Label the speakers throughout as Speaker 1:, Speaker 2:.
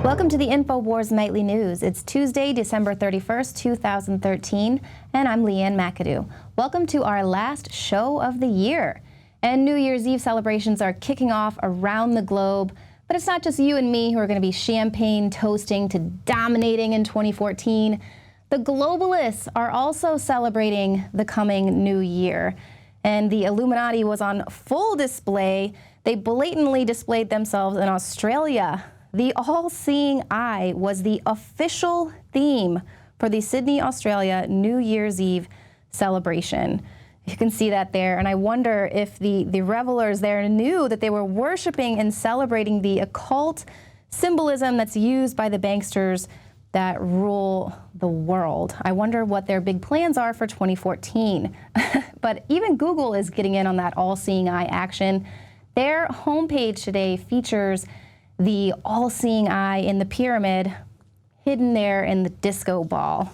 Speaker 1: Welcome to the Infowars Nightly News. It's Tuesday, December 31st, 2013, and I'm Ann McAdoo. Welcome to our last show of the year. And New Year's Eve celebrations are kicking off around the globe, but it's not just you and me who are going to be champagne toasting to dominating in 2014. The globalists are also celebrating the coming new year, and the Illuminati was on full display. They blatantly displayed themselves in Australia. The all-seeing eye was the official theme for the Sydney, Australia New Year's Eve celebration. You can see that there, and I wonder if the revelers there knew that they were worshiping and celebrating the occult symbolism that's used by the banksters that rule the world. I wonder what their big plans are for 2014. But even Google is getting in on that all-seeing eye action. Their homepage today features the all-seeing eye in the pyramid hidden there in the disco ball.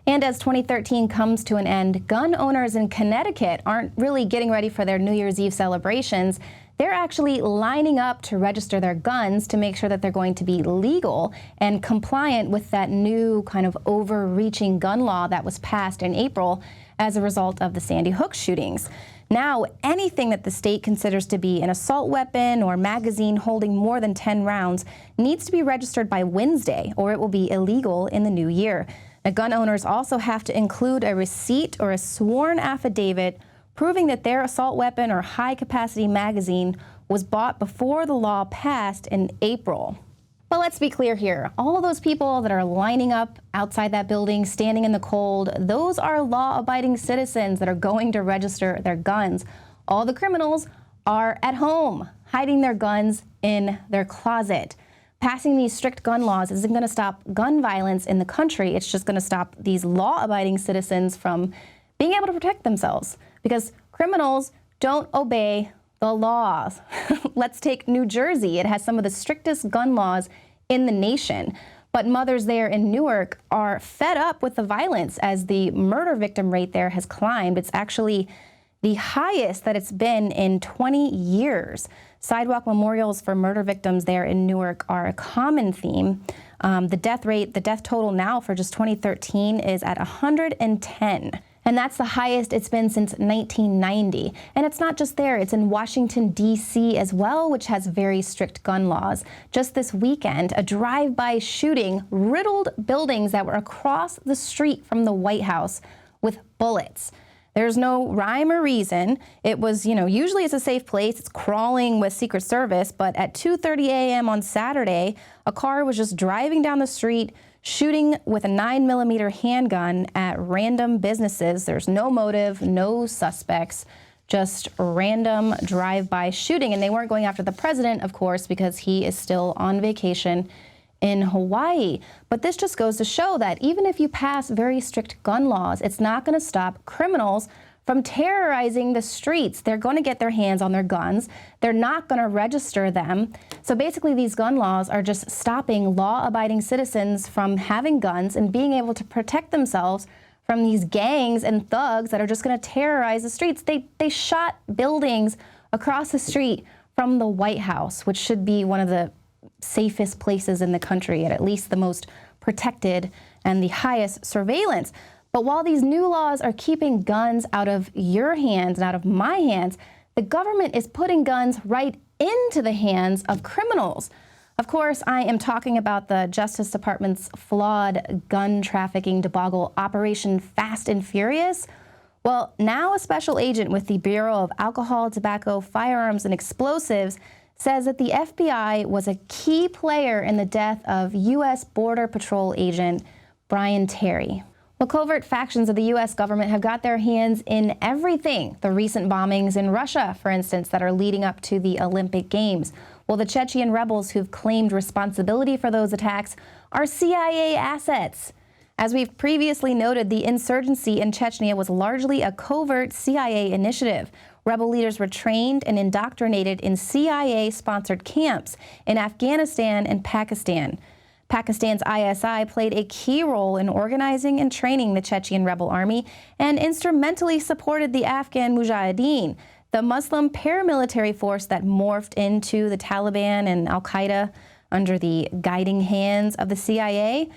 Speaker 1: And as 2013 comes to an end, gun owners in Connecticut aren't really getting ready for their New Year's Eve celebrations. They're actually lining up to register their guns to make sure that they're going to be legal and compliant with that new kind of overreaching gun law that was passed in April as a result of the Sandy Hook shootings. Now, anything that the state considers to be an assault weapon or magazine holding more than 10 rounds needs to be registered by Wednesday, or it will be illegal in the new year. Now, gun owners also have to include a receipt or a sworn affidavit proving that their assault weapon or high-capacity magazine was bought before the law passed in April. But let's be clear here. All of those people that are lining up outside that building, standing in the cold, those are law-abiding citizens that are going to register their guns. All the criminals are at home, hiding their guns in their closet. Passing these strict gun laws isn't going to stop gun violence in the country. It's just going to stop these law-abiding citizens from being able to protect themselves, because criminals don't obey the laws. Let's take New Jersey. It has some of the strictest gun laws in the nation. But mothers there in Newark are fed up with the violence as the murder victim rate there has climbed. It's actually the highest that it's been in 20 years. Sidewalk memorials for murder victims there in Newark are a common theme. The death total now for just 2013 is at 110. And that's the highest it's been since 1990. And it's not just there, it's in Washington, D.C. as well, which has very strict gun laws. Just this weekend, a drive-by shooting riddled buildings that were across the street from the White House with bullets. There's no rhyme or reason. It was, usually it's a safe place. It's crawling with Secret Service, but at 2:30 a.m. on Saturday, a car was just driving down the street, shooting with a 9mm handgun at random businesses. There's no motive, no suspects, just random drive-by shooting. And they weren't going after the president, of course, because he is still on vacation in Hawaii. But this just goes to show that even if you pass very strict gun laws, it's not going to stop criminals from terrorizing the streets. They're going to get their hands on their guns. They're not going to register them. So basically, these gun laws are just stopping law-abiding citizens from having guns and being able to protect themselves from these gangs and thugs that are just going to terrorize the streets. They shot buildings across the street from the White House, which should be one of the safest places in the country, and at least the most protected and the highest surveillance. But while these new laws are keeping guns out of your hands and out of my hands, the government is putting guns right into the hands of criminals. Of course, I am talking about the Justice Department's flawed gun trafficking debacle, Operation Fast and Furious. Well, now a special agent with the Bureau of Alcohol, Tobacco, Firearms, and Explosives says that the FBI was a key player in the death of U.S. Border Patrol agent Brian Terry. Well, covert factions of the U.S. government have got their hands in everything. The recent bombings in Russia, for instance, that are leading up to the Olympic Games. Well, the Chechen rebels who've claimed responsibility for those attacks are CIA assets. As we've previously noted, the insurgency in Chechnya was largely a covert CIA initiative. Rebel leaders were trained and indoctrinated in CIA-sponsored camps in Afghanistan and Pakistan. Pakistan's ISI played a key role in organizing and training the Chechen rebel army and instrumentally supported the Afghan Mujahideen, the Muslim paramilitary force that morphed into the Taliban and Al-Qaeda under the guiding hands of the CIA.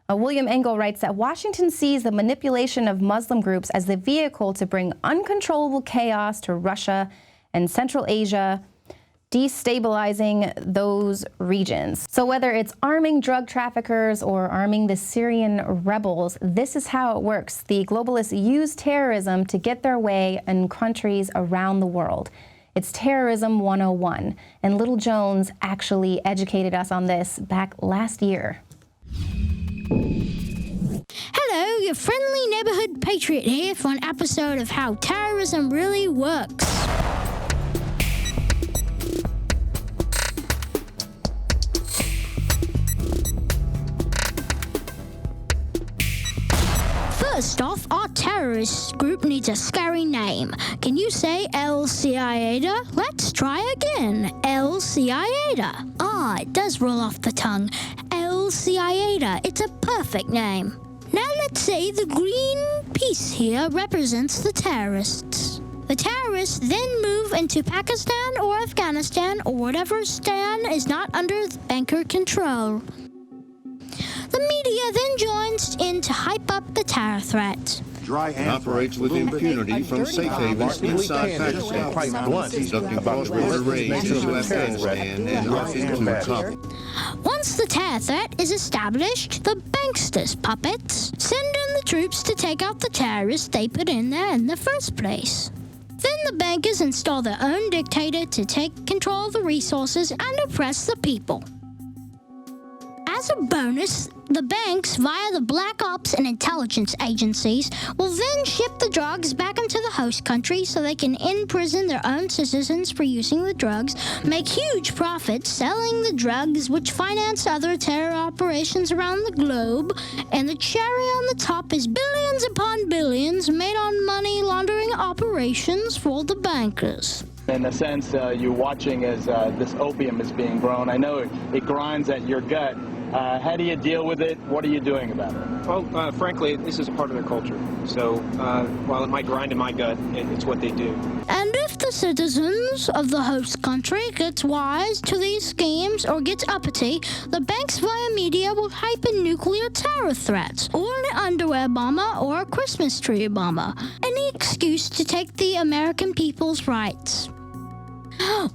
Speaker 1: William Engel writes that Washington sees the manipulation of Muslim groups as the vehicle to bring uncontrollable chaos to Russia and Central Asia, destabilizing those regions. So whether it's arming drug traffickers or arming the Syrian rebels, this is how it works. The globalists use terrorism to get their way in countries around the world. It's Terrorism 101, and Little Jones actually educated us on this back last year.
Speaker 2: Hello, your friendly neighborhood patriot here for an episode of How Terrorism Really Works. First off, our terrorist group needs a scary name. Can you say Al-Qaeda? Let's try again. Al-Qaeda. Ah, it does roll off the tongue. Al-Qaeda. It's a perfect name. Now let's say the green piece here represents the terrorists. The terrorists then move into Pakistan or Afghanistan or whatever stan is not under banker control. The media then joins in to hype up the terror threat.
Speaker 3: Operates with impunity from safe havens inside Pakistan, conducting cross-border raids into Afghanistan and into Kabul.
Speaker 2: Once the terror threat is established, the banksters puppets send in the troops to take out the terrorists they put in there in the first place. Then the bankers install their own dictator to take control of the resources and oppress the people. As a bonus, the banks, via the black ops and intelligence agencies, will then ship the drugs back into the host country so they can imprison their own citizens for using the drugs, make huge profits selling the drugs which finance other terror operations around the globe, and the cherry on the top is billions upon billions made on money laundering operations for the bankers.
Speaker 4: In a sense, you're watching as this opium is being grown. I know it grinds at your gut. How do you deal with it? What are you doing about it?
Speaker 5: Well, frankly, this is a part of their culture. So while it might grind in my gut, it's what they do.
Speaker 2: And if the citizens of the host country gets wise to these schemes or gets uppity, the banks via media will hype in nuclear terror threats, or an underwear bomber, or a Christmas tree bomber. Any excuse to take the American people's rights.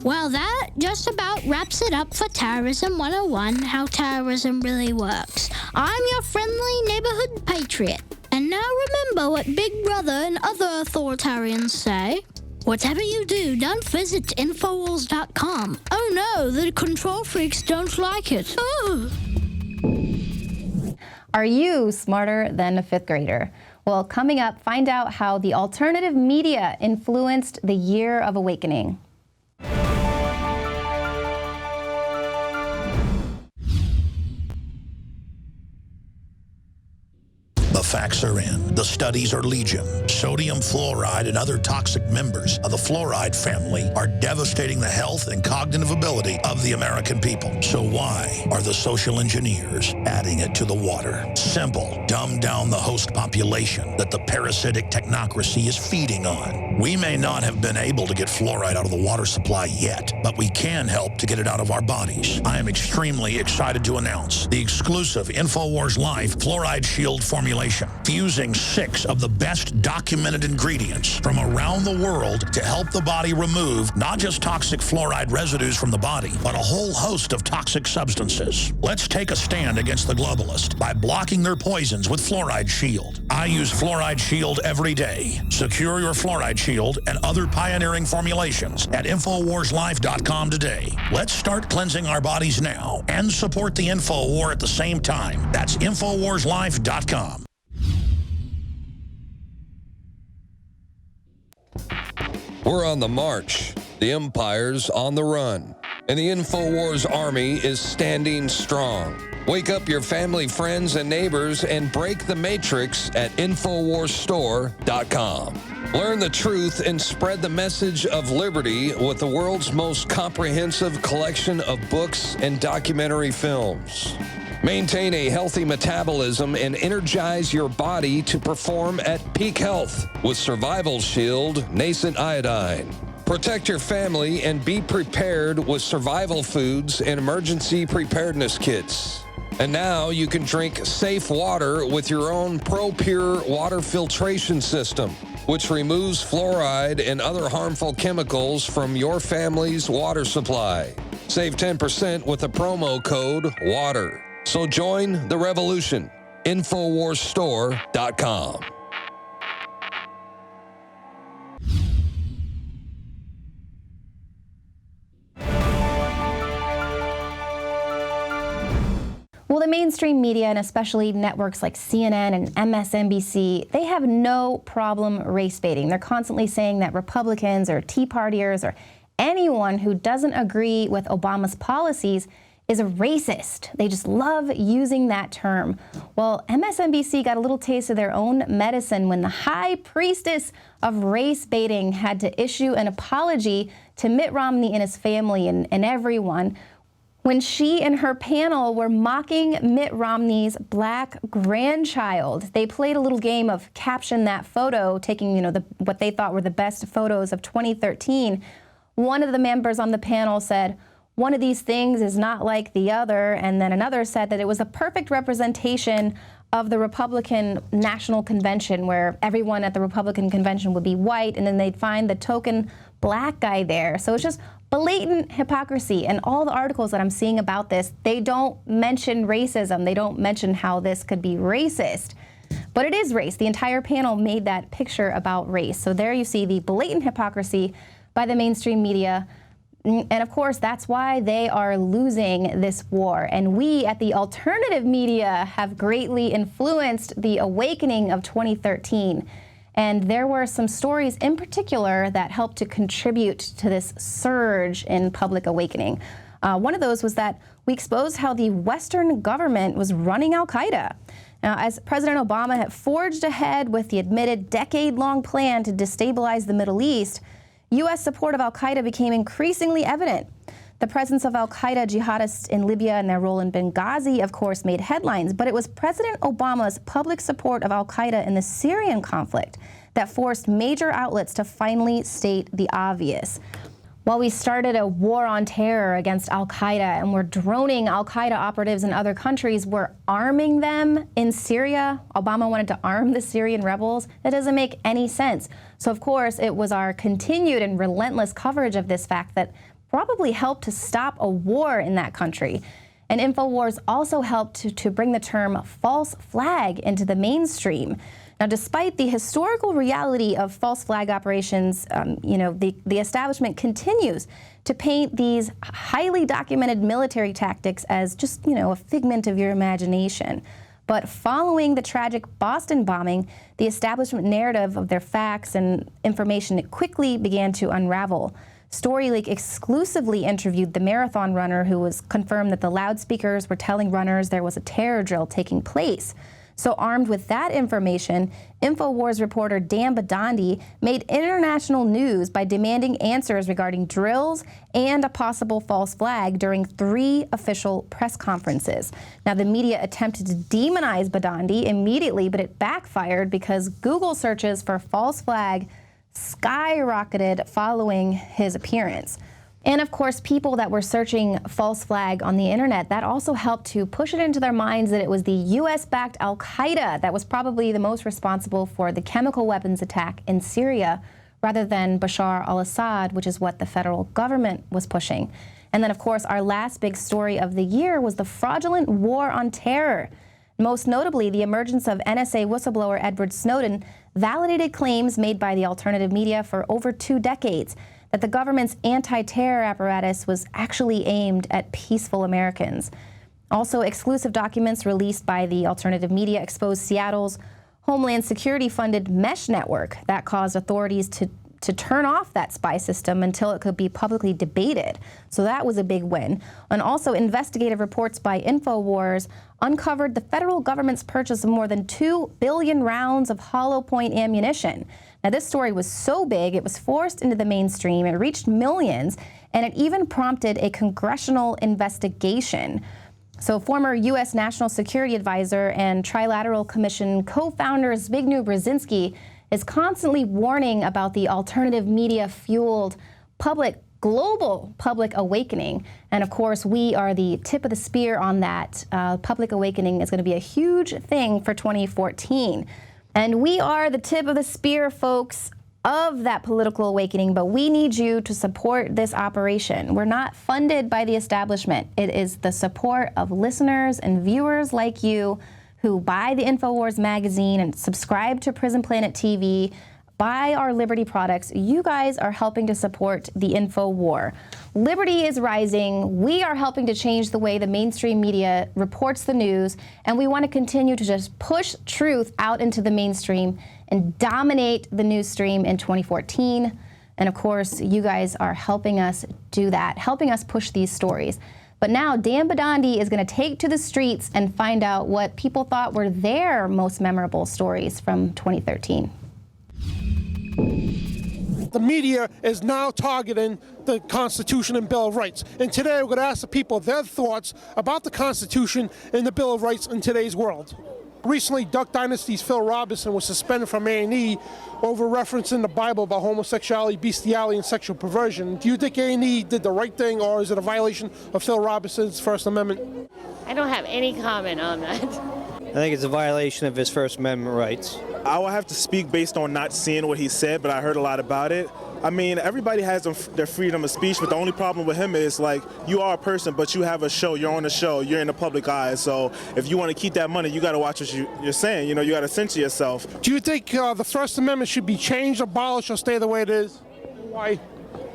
Speaker 2: Well, that just about wraps it up for Terrorism 101, How Terrorism Really Works. I'm your friendly neighborhood patriot. And now remember what Big Brother and other authoritarians say. Whatever you do, don't visit Infowars.com. Oh no, the control freaks don't like it. Oh.
Speaker 1: Are you smarter than a fifth grader? Well, coming up, find out how the alternative media influenced the Year of Awakening.
Speaker 6: The facts are in. The studies are legion. Sodium fluoride and other toxic members of the fluoride family are devastating the health and cognitive ability of the American people. So why are the social engineers adding it to the water? Simple. Dumb down the host population that the parasitic technocracy is feeding on. We may not have been able to get fluoride out of the water supply yet, but we can help to get it out of our bodies. I am extremely excited to announce the exclusive Infowars Life Fluoride Shield formulation, fusing 6 of the best documented ingredients from around the world to help the body remove not just toxic fluoride residues from the body, but a whole host of toxic substances. Let's take a stand against the globalists by blocking their poisons with Fluoride Shield. I use Fluoride Shield every day. Secure your Fluoride Shield and other pioneering formulations at InfoWarsLife.com today. Let's start cleansing our bodies now and support the Info War at the same time. That's InfoWarsLife.com.
Speaker 7: We're on the march. The empire's on the run. And the Infowars army is standing strong. Wake up your family, friends, and neighbors and break the matrix at InfoWarsStore.com. Learn the truth and spread the message of liberty with the world's most comprehensive collection of books and documentary films. Maintain a healthy metabolism and energize your body to perform at peak health with Survival Shield Nascent Iodine. Protect your family and be prepared with survival foods and emergency preparedness kits. And now you can drink safe water with your own ProPure water filtration system, which removes fluoride and other harmful chemicals from your family's water supply. Save 10% with the promo code WATER. So join the revolution. Infowarsstore.com.
Speaker 1: Well, the mainstream media, and especially networks like CNN and MSNBC, they have no problem race baiting. They're constantly saying that Republicans or Tea Partiers or anyone who doesn't agree with Obama's policies is a racist. They just love using that term. Well, MSNBC got a little taste of their own medicine when the high priestess of race baiting had to issue an apology to Mitt Romney and his family and everyone when she and her panel were mocking Mitt Romney's black grandchild. They played a little game of caption that photo, taking, what they thought were the best photos of 2013. One of the members on the panel said, "One of these things is not like the other," and then another said that it was a perfect representation of the Republican National Convention, where everyone at the Republican convention would be white, and then they'd find the token black guy there. So it's just blatant hypocrisy. And all the articles that I'm seeing about this, they don't mention racism. They don't mention how this could be racist. But it is race. The entire panel made that picture about race. So there you see the blatant hypocrisy by the mainstream media. And of course, that's why they are losing this war. And we at the alternative media have greatly influenced the awakening of 2013. And there were some stories in particular that helped to contribute to this surge in public awakening. One of those was that we exposed how the Western government was running al-Qaeda. Now, as President Obama had forged ahead with the admitted decade-long plan to destabilize the Middle East, U.S. support of al-Qaeda became increasingly evident. The presence of al-Qaeda jihadists in Libya and their role in Benghazi, of course, made headlines, but it was President Obama's public support of al-Qaeda in the Syrian conflict that forced major outlets to finally state the obvious. While we started a war on terror against al-Qaeda and we're droning al-Qaeda operatives in other countries, we're arming them in Syria. Obama wanted to arm the Syrian rebels. That doesn't make any sense. So, of course, it was our continued and relentless coverage of this fact that probably helped to stop a war in that country. And Infowars also helped to bring the term false flag into the mainstream. Now, despite the historical reality of false flag operations, the establishment continues to paint these highly documented military tactics as just, a figment of your imagination. But following the tragic Boston bombing, the establishment narrative of their facts and information quickly began to unravel. StoryLeak exclusively interviewed the marathon runner who was confirmed that the loudspeakers were telling runners there was a terror drill taking place. So armed with that information, Infowars reporter Dan Badandi made international news by demanding answers regarding drills and a possible false flag during 3 official press conferences. Now, the media attempted to demonize Badandi immediately, but it backfired because Google searches for false flag skyrocketed following his appearance. And of course, people that were searching false flag on the internet, that also helped to push it into their minds that it was the US-backed al-Qaeda that was probably the most responsible for the chemical weapons attack in Syria, rather than Bashar al-Assad, which is what the federal government was pushing. And then, of course, our last big story of the year was the fraudulent war on terror. Most notably, the emergence of NSA whistleblower Edward Snowden validated claims made by the alternative media for over 2 decades that the government's anti-terror apparatus was actually aimed at peaceful Americans. Also, exclusive documents released by the alternative media exposed Seattle's Homeland Security-funded mesh network that caused authorities to turn off that spy system until it could be publicly debated. So that was a big win. And also, investigative reports by Infowars uncovered the federal government's purchase of more than 2 billion rounds of hollow point ammunition. Now, this story was so big, it was forced into the mainstream, it reached millions, and it even prompted a congressional investigation. So former U.S. National Security Advisor and Trilateral Commission co-founder Zbigniew Brzezinski is constantly warning about the alternative media-fueled global public awakening. And of course, we are the tip of the spear on that. Public awakening is going to be a huge thing for 2014. And we are the tip of the spear, folks, of that political awakening, but we need you to support this operation. We're not funded by the establishment. It is the support of listeners and viewers like you who buy the Infowars magazine and subscribe to Prison Planet TV, buy our Liberty products. You guys are helping to support the info war. Liberty is rising. We are helping to change the way the mainstream media reports the news, and we want to continue to just push truth out into the mainstream and dominate the news stream in 2014. And of course, you guys are helping us do that, helping us push these stories. But now Dan Badandi is going to take to the streets and find out what people thought were their most memorable stories from 2013.
Speaker 8: The media is now targeting the Constitution and Bill of Rights. And today we're going to ask the people their thoughts about the Constitution and the Bill of Rights in today's world. Recently, Duck Dynasty's Phil Robertson was suspended from A&E over referencing the Bible about homosexuality, bestiality, and sexual perversion. Do you think A&E did the right thing, or is it a violation of Phil Robertson's First Amendment?
Speaker 9: I don't have any comment on that.
Speaker 10: I think it's a violation of his First Amendment rights.
Speaker 11: I will have to speak based on not seeing what he said, but I heard a lot about it. I mean, everybody has their freedom of speech, but the only problem with him is, like, you are a person, but you have a show, you're on a show, you're in the public eye, so if you want to keep that money, you got to watch what you're saying, you know, you got to censor yourself.
Speaker 8: Do you think the First Amendment should be changed, abolished, or stay the way it is? Why?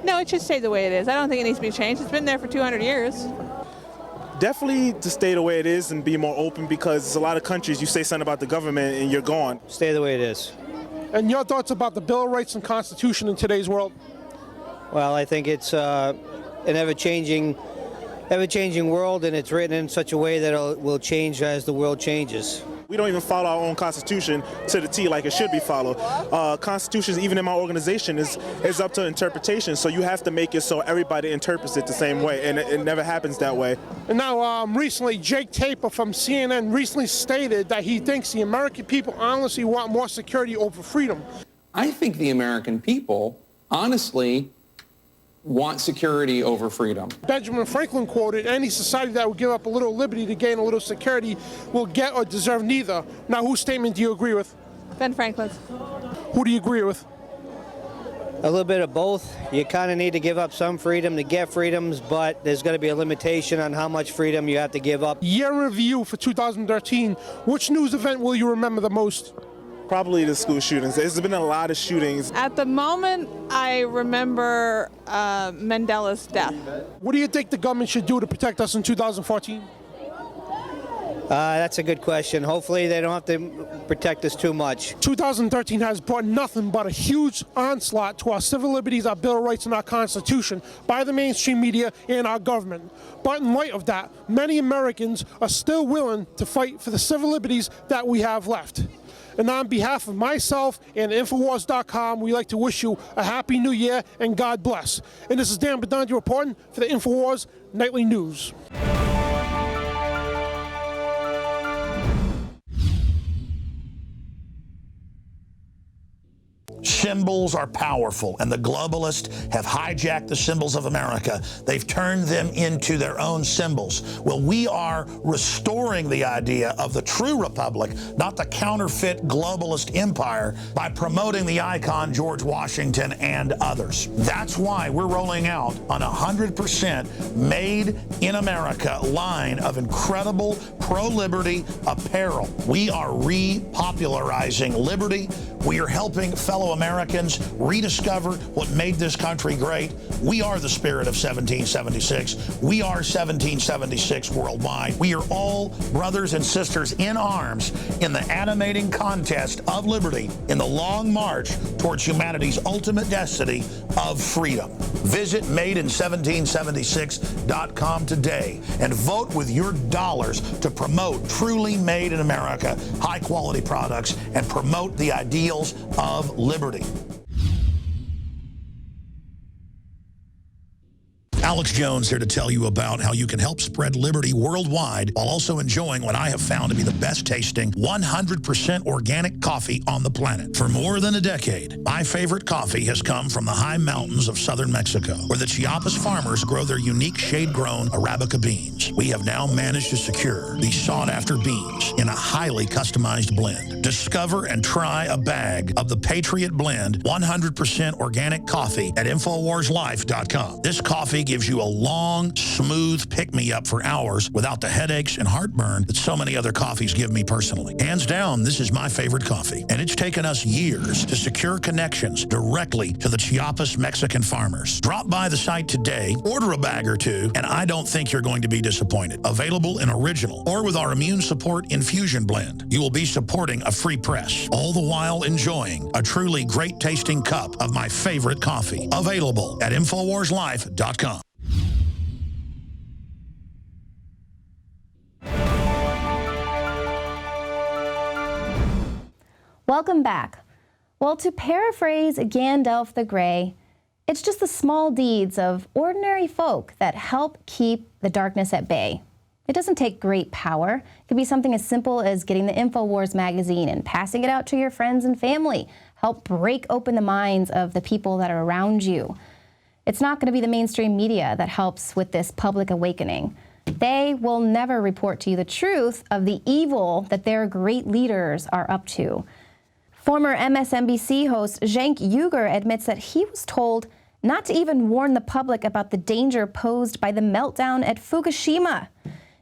Speaker 12: No, it should stay the way it is. I don't think it needs to be changed. It's been there for 200 years.
Speaker 11: Definitely to stay the way it is and be more open, because there's a lot of countries you say something about the government and you're gone.
Speaker 10: Stay the way it is.
Speaker 8: And your thoughts about the Bill of Rights and Constitution in today's world?
Speaker 10: Well, I think it's an ever-changing world, and it's written in such a way that it will change as the world changes.
Speaker 11: We don't even follow our own Constitution to the T like it should be followed. Constitutions, even in my organization, is up to interpretation, so you have to make it so everybody interprets it the same way, and it never happens that way.
Speaker 8: And now, recently, Jake Tapper from CNN recently stated that he thinks the American people honestly want more security over freedom.
Speaker 13: I think the American people honestly want security over freedom.
Speaker 8: Benjamin Franklin quoted, any society that will give up a little liberty to gain a little security will get or deserve neither. Now, whose statement do you agree with?
Speaker 12: Ben Franklin's.
Speaker 8: Who do you agree with?
Speaker 10: A little bit of both. You kind of need to give up some freedom to get freedoms, but there's going to be a limitation on how much freedom you have to give up.
Speaker 8: Year in review for 2013, which news event will you remember the most?
Speaker 11: Probably the school shootings. There's been a lot of shootings.
Speaker 12: At the moment, I remember Mandela's death.
Speaker 8: What do you think the government should do to protect us in 2014?
Speaker 10: That's a good question. Hopefully they don't have to protect us too much.
Speaker 8: 2013 has brought nothing but a huge onslaught to our civil liberties, our Bill of Rights, and our Constitution by the mainstream media and our government. But in light of that, many Americans are still willing to fight for the civil liberties that we have left. And on behalf of myself and Infowars.com, we'd like to wish you a Happy New Year and God bless. And this is Dan Badandi reporting for the Infowars Nightly News.
Speaker 6: Symbols are powerful, and the globalists have hijacked the symbols of America. They've turned them into their own symbols. Well, we are restoring the idea of the true republic, not the counterfeit globalist empire, by promoting the icon George Washington and others. That's why we're rolling out an 100% made in America line of incredible pro-liberty apparel. We are repopularizing liberty. We are helping fellow Americans rediscover what made this country great. We are the spirit of 1776. We are 1776 worldwide. We are all brothers and sisters in arms in the animating contest of liberty in the long march towards humanity's ultimate destiny of freedom. Visit madein1776.com today and vote with your dollars to promote truly made in America, high-quality products, and promote the ideals of liberty. Alex Jones here to tell you about how you can help spread liberty worldwide while also enjoying what I have found to be the best tasting 100% organic coffee on the planet. For more than a decade, my favorite coffee has come from the high mountains of southern Mexico, where the Chiapas farmers grow their unique shade-grown Arabica beans. We have now managed to secure these sought-after beans in a highly customized blend. Discover and try a bag of the Patriot Blend 100% organic coffee at InfoWarsLife.com. This coffee gives you a long, smooth pick-me-up for hours without the headaches and heartburn that so many other coffees give me personally. Hands down, this is my favorite coffee, and it's taken us years to secure connections directly to the Chiapas Mexican farmers. Drop by the site today, order a bag or two, and I don't think you're going to be disappointed. Available in original or with our immune support infusion blend. You will be supporting a free press, all the while enjoying a truly great-tasting cup of my favorite coffee. Available at InfoWarsLife.com.
Speaker 1: Welcome back. Well, to paraphrase Gandalf the Grey, it's just the small deeds of ordinary folk that help keep the darkness at bay. It doesn't take great power. It could be something as simple as getting the Infowars magazine and passing it out to your friends and family. Help break open the minds of the people that are around you. It's not going to be the mainstream media that helps with this public awakening. They will never report to you the truth of the evil that their great leaders are up to. Former MSNBC host Cenk Uygur admits that he was told not to even warn the public about the danger posed by the meltdown at Fukushima.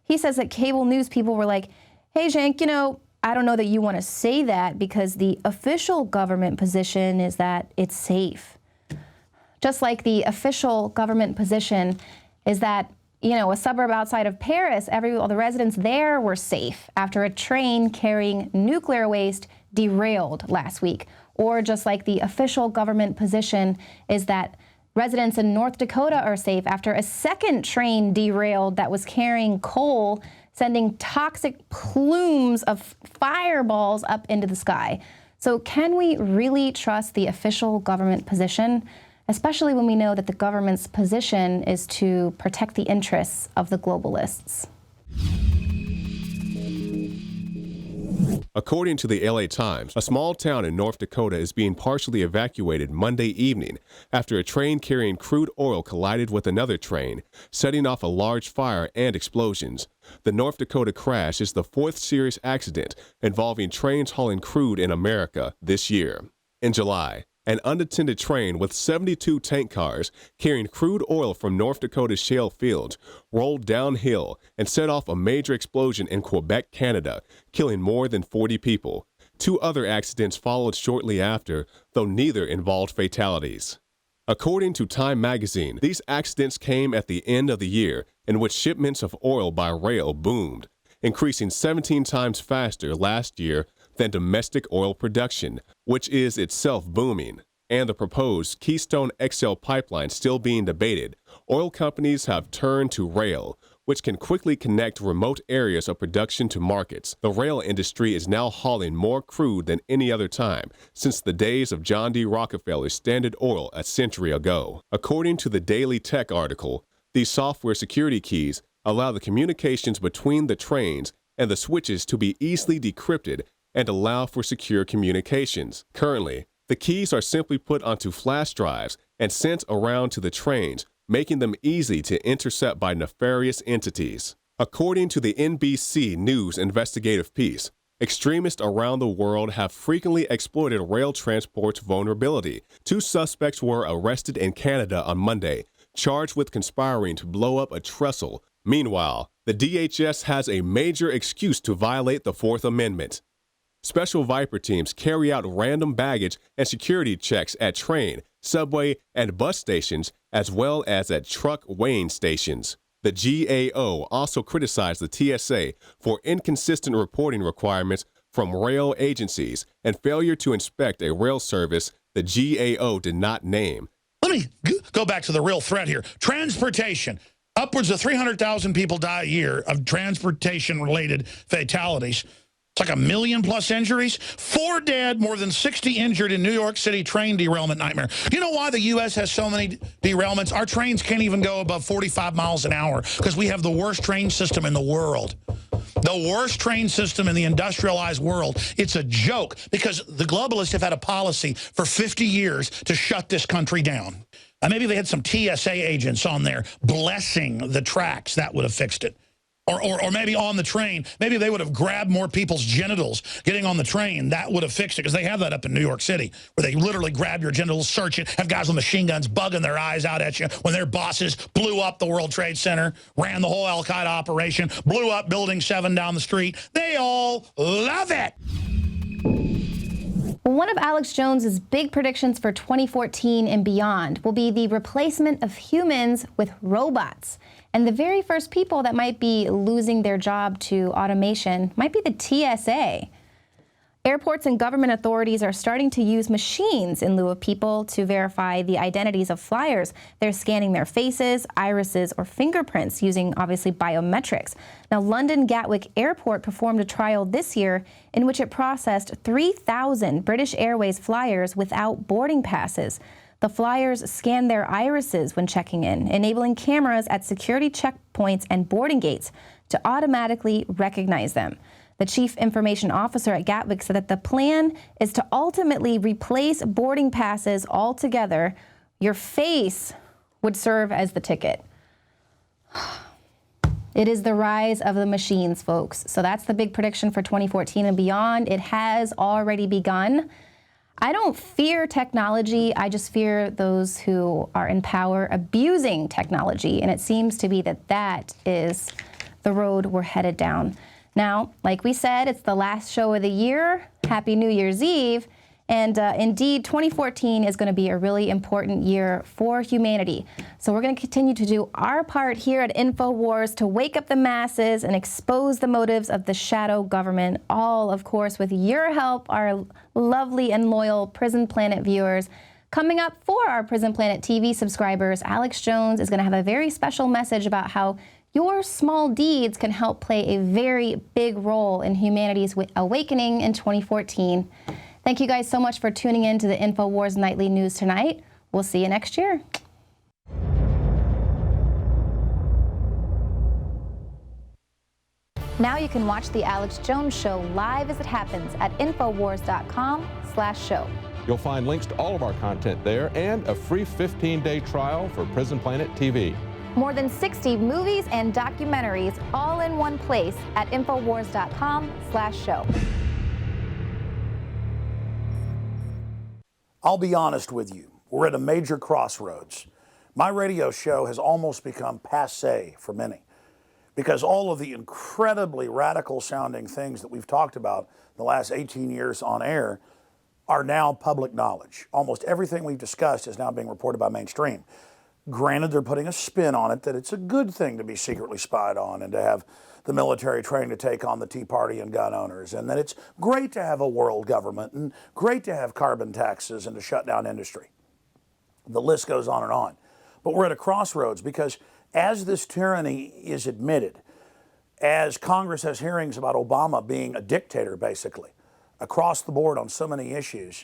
Speaker 1: He says that cable news people were like, hey, Cenk, you know, I don't know that you want to say that because the official government position is that it's safe. Just like the official government position is that, you know, a suburb outside of Paris, all the residents there were safe after a train carrying nuclear waste derailed last week. Or just like the official government position is that residents in North Dakota are safe after a second train derailed that was carrying coal, sending toxic plumes of fireballs up into the sky. So can we really trust the official government position, especially when we know that the government's position is to protect the interests of the globalists?
Speaker 14: According to the LA Times, a small town in North Dakota is being partially evacuated Monday evening after a train carrying crude oil collided with another train, setting off a large fire and explosions. The North Dakota crash is the fourth serious accident involving trains hauling crude in America this year. In July, an unattended train with 72 tank cars carrying crude oil from North Dakota's shale fields rolled downhill and set off a major explosion in Quebec, Canada, killing more than 40 people. 2 other accidents followed shortly after, though neither involved fatalities. According to Time magazine, these accidents came at the end of the year in which shipments of oil by rail boomed, increasing 17 times faster last year than domestic oil production, which is itself booming, and the proposed Keystone XL pipeline still being debated. Oil companies have turned to rail, which can quickly connect remote areas of production to markets. The rail industry is now hauling more crude than any other time since the days of John D. Rockefeller's Standard Oil a century ago. According to the Daily Tech article, these software security keys allow the communications between the trains and the switches to be easily decrypted and allow for secure communications. Currently, the keys are simply put onto flash drives and sent around to the trains, making them easy to intercept by nefarious entities. According to the NBC News investigative piece, extremists around the world have frequently exploited rail transport's vulnerability. 2 suspects were arrested in Canada on Monday, charged with conspiring to blow up a trestle. Meanwhile, the DHS has a major excuse to violate the Fourth Amendment. Special Viper teams carry out random baggage and security checks at train, subway, and bus stations, as well as at truck weighing stations. The GAO also criticized the TSA for inconsistent reporting requirements from rail agencies and failure to inspect a rail service the GAO did not name.
Speaker 6: Let me go back to the real threat here. Transportation. Upwards of 300,000 people die a year of transportation-related fatalities. It's like 1 million plus injuries. 4 dead, more than 60 injured in New York City train derailment nightmare. You know why the U.S. has so many derailments? Our trains can't even go above 45 miles an hour because we have the worst train system in the world. The worst train system in the industrialized world. It's a joke because the globalists have had a policy for 50 years to shut this country down. Maybe they had some TSA agents on there blessing the tracks. That would have fixed it. Or maybe on the train, maybe they would have grabbed more people's genitals getting on the train. That would have fixed it, because they have that up in New York City, where they literally grab your genitals, search it, have guys with machine guns bugging their eyes out at you when their bosses blew up the World Trade Center, ran the whole Al-Qaeda operation, blew up Building 7 down the street. They all love it.
Speaker 1: One of Alex Jones's big predictions for 2014 and beyond will be the replacement of humans with robots. And the very first people that might be losing their job to automation might be the TSA. Airports and government authorities are starting to use machines in lieu of people to verify the identities of flyers. They're scanning their faces, irises, or fingerprints using, obviously, biometrics. Now, London Gatwick Airport performed a trial this year in which it processed 3,000 British Airways flyers without boarding passes. The flyers scan their irises when checking in, enabling cameras at security checkpoints and boarding gates to automatically recognize them. The chief information officer at Gatwick said that the plan is to ultimately replace boarding passes altogether. Your face would serve as the ticket. It is the rise of the machines, folks. So that's the big prediction for 2014 and beyond. It has already begun. I don't fear technology. I just fear those who are in power abusing technology. And it seems to be that that is the road we're headed down. Now, like we said, it's the last show of the year. Happy New Year's Eve. And indeed, 2014 is going to be a really important year for humanity. So we're going to continue to do our part here at Infowars to wake up the masses and expose the motives of the shadow government, all, of course, with your help, our lovely and loyal Prison Planet viewers. Coming up for our Prison Planet TV subscribers, Alex Jones is going to have a very special message about how your small deeds can help play a very big role in humanity's awakening in 2014. Thank you guys so much for tuning in to the Infowars Nightly News tonight. We'll see you next year. Now you can watch The Alex Jones Show live as it happens at Infowars.com/show.
Speaker 15: You'll find links to all of our content there and a free 15-day trial for Prison Planet TV.
Speaker 1: More than 60 movies and documentaries all in one place at Infowars.com/show.
Speaker 16: I'll be honest with you, we're at a major crossroads. My radio show has almost become passé for many because all of the incredibly radical sounding things that we've talked about the last 18 years on air are now public knowledge. Almost everything we've discussed is now being reported by mainstream. Granted, they're putting a spin on it that it's a good thing to be secretly spied on and to have the military trained to take on the Tea Party and gun owners, and that it's great to have a world government and great to have carbon taxes and to shut down industry. The list goes on and on. But we're at a crossroads because as this tyranny is admitted, as Congress has hearings about Obama being a dictator, basically, across the board on so many issues,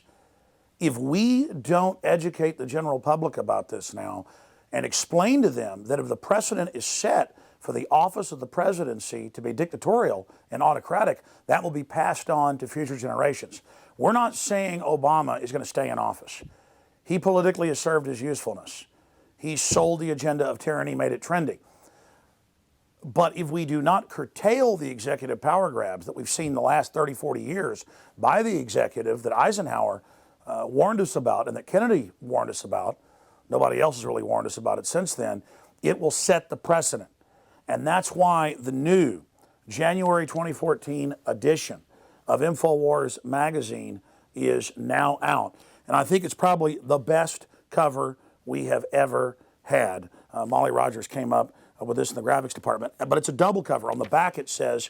Speaker 16: if we don't educate the general public about this now and explain to them that if the precedent is set for the office of the presidency to be dictatorial and autocratic, that will be passed on to future generations. We're not saying Obama is going to stay in office. He politically has served his usefulness. He sold the agenda of tyranny, made it trendy. But if we do not curtail the executive power grabs that we've seen the last 30, 40 years by the executive that Eisenhower warned us about and that Kennedy warned us about, nobody else has really warned us about it since then, it will set the precedent. And that's why the new January 2014 edition of Infowars magazine is now out. And I think it's probably the best cover we have ever had. Molly Rogers came up with this in the graphics department, but it's a double cover. On the back it says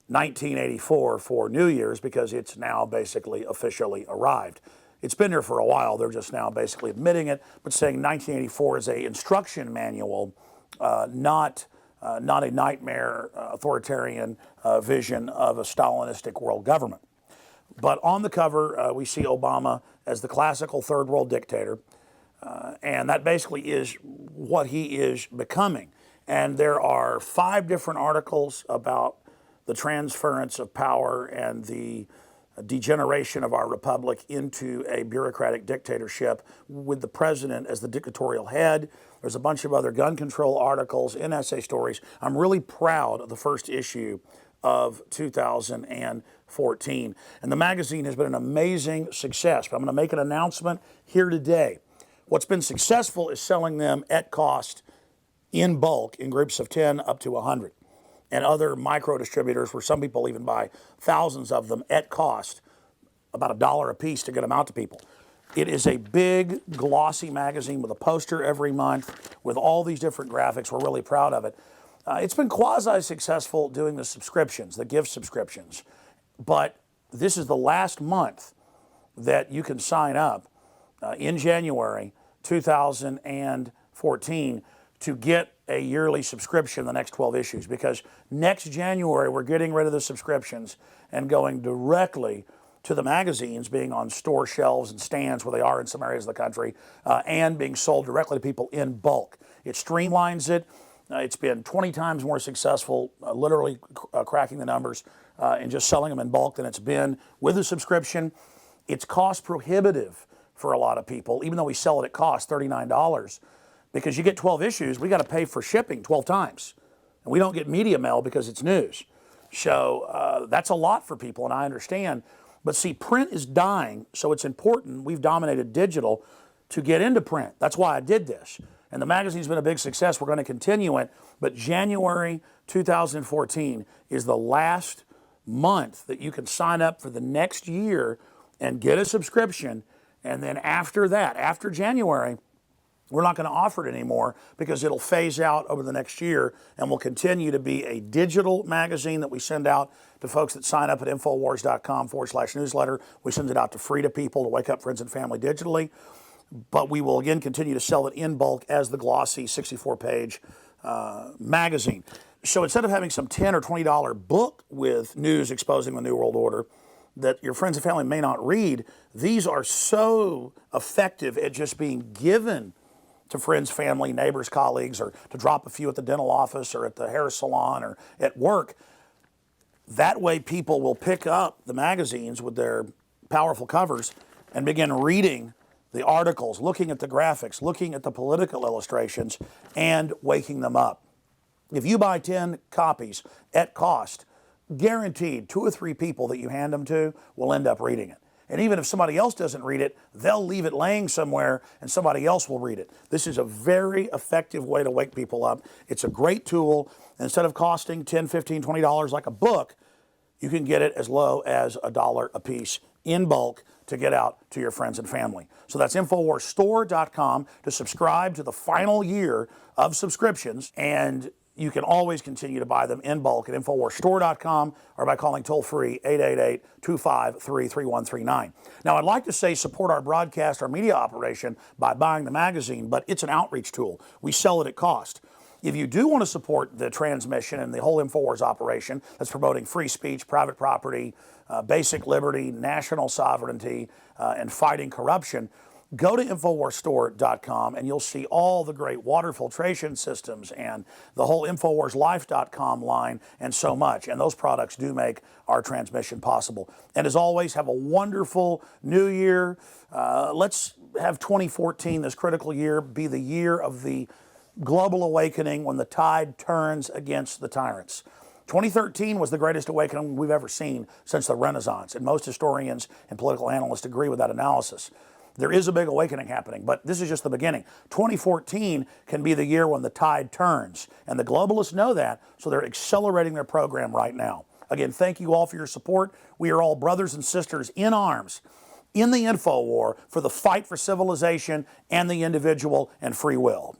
Speaker 16: 1984 for New Year's because it's now basically officially arrived. It's been there for a while. They're just now basically admitting it, but saying 1984 is an instruction manual, not not a nightmare authoritarian vision of a Stalinistic world government. But on the cover, we see Obama as the classical third world dictator, and that basically is what he is becoming. And there are 5 different articles about the transference of power and the degeneration of our republic into a bureaucratic dictatorship with the president as the dictatorial head. There's a bunch of other gun control articles and essay stories. I'm really proud of the first issue of 2014. And the magazine has been an amazing success. But I'm going to make an announcement here today. What's been successful is selling them at cost in bulk in groups of 10 up to 100. And other micro distributors where some people even buy thousands of them at cost, about $1 a piece to get them out to people. It is a big, glossy magazine with a poster every month with all these different graphics. We're really proud of it. It's been quasi-successful doing the subscriptions, the gift subscriptions. But this is the last month that you can sign up in January 2014 to get a yearly subscription, the next 12 issues, because next January we're getting rid of the subscriptions and going directly to the magazines being on store shelves and stands where they are in some areas of the country and being sold directly to people in bulk. It streamlines it. It's been 20 times more successful, literally cracking the numbers and just selling them in bulk than it's been with a subscription. It's cost prohibitive for a lot of people, even though we sell it at cost, $39. Because you get 12 issues, we got to pay for shipping 12 times. And we don't get media mail because it's news. So that's a lot for people, and I understand. But see, print is dying, so it's important. We've dominated digital to get into print. That's why I did this. And the magazine's been a big success. We're going to continue it. But January 2014 is the last month that you can sign up for the next year and get a subscription. And then after that, after January, we're not going to offer it anymore because it'll phase out over the next year and will continue to be a digital magazine that we send out to folks that sign up at Infowars.com/newsletter. We send it out to free to people to wake up friends and family digitally. But we will again continue to sell it in bulk as the glossy 64-page magazine. So instead of having some $10 or $20 book with news exposing the New World Order that your friends and family may not read, these are so effective at just being given to friends, family, neighbors, colleagues, or to drop a few at the dental office or at the hair salon or at work. That way people will pick up the magazines with their powerful covers and begin reading the articles, looking at the graphics, looking at the political illustrations, and waking them up. If you buy 10 copies at cost, guaranteed 2 or 3 people that you hand them to will end up reading it. And even if somebody else doesn't read it, they'll leave it laying somewhere and somebody else will read it. This is a very effective way to wake people up. It's a great tool. Instead of costing $10, $15, $20 like a book, you can get it as low as $1 a piece in bulk to get out to your friends and family. So that's InfoWarsStore.com to subscribe to the final year of subscriptions, and you can always continue to buy them in bulk at InfoWarsStore.com or by calling toll-free 888-253-3139. Now, I'd like to say support our broadcast, our media operation by buying the magazine, but it's an outreach tool. We sell it at cost. If you do want to support the transmission and the whole Infowars operation that's promoting free speech, private property, basic liberty, national sovereignty, and fighting corruption, go to InfoWarsStore.com and you'll see all the great water filtration systems and the whole InfoWarsLife.com line and so much. And those products do make our transmission possible. And as always, have a wonderful new year. Let's have 2014, this critical year, be the year of the global awakening when the tide turns against the tyrants. 2013 was the greatest awakening we've ever seen since the Renaissance, and most historians and political analysts agree with that analysis. There is a big awakening happening, but this is just the beginning. 2014 can be the year when the tide turns, and the globalists know that, so they're accelerating their program right now. Again, thank you all for your support. We are all brothers and sisters in arms in the info war for the fight for civilization and the individual and free will.